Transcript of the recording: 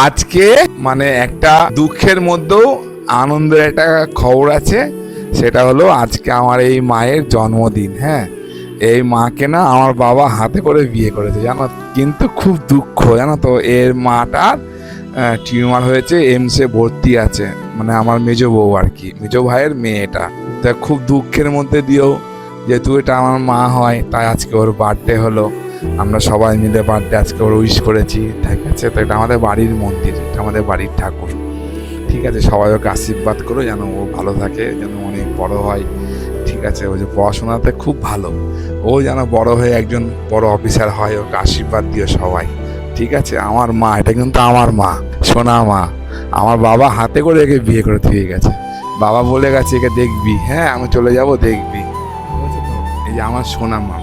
আজকে মানে একটা দুঃখের মধ্যেও আনন্দের একটা খবর আছে। সেটা হলো আজকে আমার এই মায়ের জন্মদিন। হ্যাঁ, এই মাকে না আমার বাবা হাতে করে বিয়ে করেছে জানো। কিন্তু খুব দুঃখ জানো তো, এর মাটার টিউমার হয়েছে, এমসে ভর্তি আছে। মানে আমার মেজো বউ আর কি, মেজো ভাইয়ের মেয়েটা। তা খুব দুঃখের মধ্যে দিয়েও, যেহেতু এটা আমার মা হয়, তাই আজকে ওর বার্থডে হলো। আমরা সবাই মিলে বার্থডে আজকে ওর উইশ করেছি। ঠিক আছে, তো এটা আমাদের বাড়ির মন্দির, এটা আমাদের বাড়ির ঠাকুর। ঠিক আছে, সবাই ওকে আশীর্বাদ করো যেন ও ভালো থাকে, যেন অনেক বড় হয়। ঠিক আছে, ও যে পড়াশোনাতে খুব ভালো, ও যেন বড় হয়ে একজন বড় অফিসার হয়, ওকে আশীর্বাদ দিও সবাই। ঠিক আছে, আমার মা, এটা কিন্তু আমার মা, সোনা মা। আমার বাবা হাতে করে একে বিয়ে করে দিয়ে গেছে। বাবা বলে গেছে একে দেখবি, হ্যাঁ আমি চলে যাব দেখবি। বুঝেছো তো? এই যে আমার সোনা মা।